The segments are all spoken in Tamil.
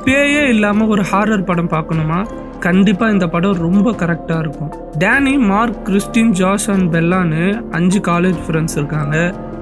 பேயே இல்லாமல் ஒரு ஹாரர் படம் பார்க்கணுமா? கண்டிப்பாக இந்த படம் ரொம்ப கரெக்டாக இருக்கும். Danny, Mark, Christine, Josh and பெல்லான்னு 5 காலேஜ் ஃப்ரெண்ட்ஸ் இருக்காங்க.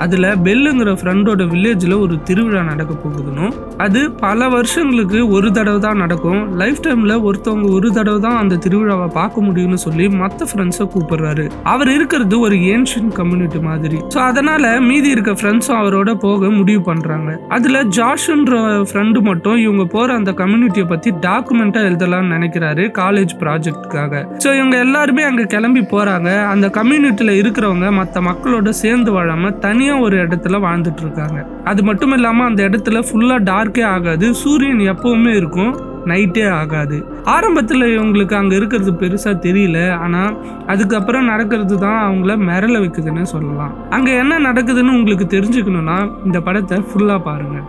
அதில் பெல்லுங்கிற ஃப்ரெண்டோட வில்லேஜில் ஒரு திருவிழா நடக்க போகுதுன்னு. அது பல வருஷங்களுக்கு ஒரு தடவை தான் நடக்கும். லைஃப் டைமில் ஒருத்தவங்க ஒரு தடவை தான் அந்த திருவிழாவை பார்க்க முடியும்னு சொல்லி மற்ற ஃப்ரெண்ட்ஸை கூப்பிடுறாரு. அவர் இருக்கிறது ஒரு ஏன்ஷியன் கம்யூனிட்டி மாதிரி. ஸோ அதனால மீதி இருக்க ஃப்ரெண்ட்ஸும் அவரோட போக முடிவு பண்ணுறாங்க. அதில் ஜாஷ்ன்ற ஃப்ரெண்டு மட்டும் இவங்க போகிற அந்த கம்யூனிட்டியை பற்றி டாக்குமெண்ட்டாக எழுதலாம்னு நினைக்கிறாரு காலேஜ் ப்ராஜெக்டுக்காக. ஸோ இவங்க எல்லாருமே அங்கே கிளம்பி போகிறாங்க. அந்த கம்யூனிட்டியில் இருக்கிறவங்க மற்ற மக்களோட சேர்ந்து வாழாமல் தனியாக ஒரு இடத்துல வாழ்ந்துட்டு இருக்காங்க. அது மட்டும் இல்லாமல் அந்த இடத்துல ஃபுல்லாக டார்க்கே ஆகாது. சூரியன் எப்பவுமே இருக்கும், நைட்டே ஆகாது. ஆரம்பத்தில் இவங்களுக்கு அங்கே இருக்கிறது பெருசாக தெரியல. ஆனால் அதுக்கப்புறம் நடக்கிறது தான் அவங்கள மிரள வைக்குதுன்னு சொல்லலாம். அங்கே என்ன நடக்குதுன்னு உங்களுக்கு தெரிஞ்சுக்கணுன்னா இந்த படத்தை ஃபுல்லாக பாருங்கள்.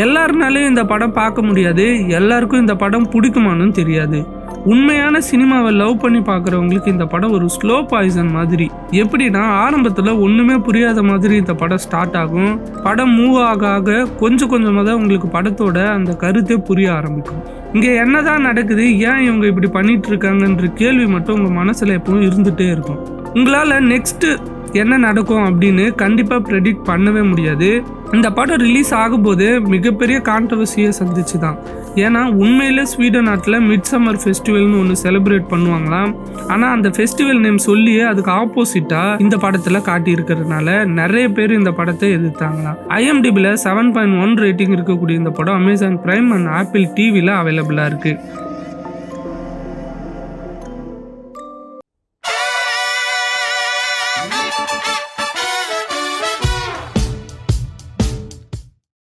எல்லாருனாலையும் இந்த படம் பார்க்க முடியாது. எல்லாருக்கும் இந்த படம் பிடிக்குமான்னு தெரியாது. உண்மையான சினிமாவை லவ் பண்ணி பார்க்குறவங்களுக்கு இந்த படம் ஒரு ஸ்லோ பாய்சன் மாதிரி. எப்படின்னா ஆரம்பத்தில் ஒன்றுமே புரியாத மாதிரி இந்த படம் ஸ்டார்ட் ஆகும். படம் மூவ் ஆக ஆக கொஞ்சம் கொஞ்சமாக தான் உங்களுக்கு படத்தோட அந்த கருத்தே புரிய ஆரம்பிக்கும். இங்கே என்னதான் நடக்குது, ஏன் இவங்க இப்படி பண்ணிட்டு இருக்காங்கன்ற கேள்வி மட்டும் உங்கள் மனசில் எப்பவும் இருந்துகிட்டே இருக்கும். உங்களால் நெக்ஸ்ட்டு என்ன நடக்கும் அப்படின்னு கண்டிப்பாக ப்ரெடிக்ட் பண்ணவே முடியாது. இந்த படம் ரிலீஸ் ஆகும்போது மிகப்பெரிய கான்ட்ரவர்சியை சந்திச்சு தான். ஏன்னா உண்மையிலே ஸ்வீடன் நாட்டில் மிட் சம்மர் ஃபெஸ்டிவல்னு ஒன்று செலிப்ரேட் பண்ணுவாங்களாம். ஆனால் அந்த ஃபெஸ்டிவல் நேம் சொல்லியே அதுக்கு ஆப்போசிட்டாக இந்த படத்தில் காட்டியிருக்கிறதுனால நிறைய பேர் இந்த படத்தை எதிர்த்தாங்களாம். IMDbல 7.1 ரேட்டிங் இருக்கக்கூடிய இந்த படம் அமேசான் பிரைம் அண்ட் ஆப்பிள் டிவியில் அவைலபிளாக இருக்குது.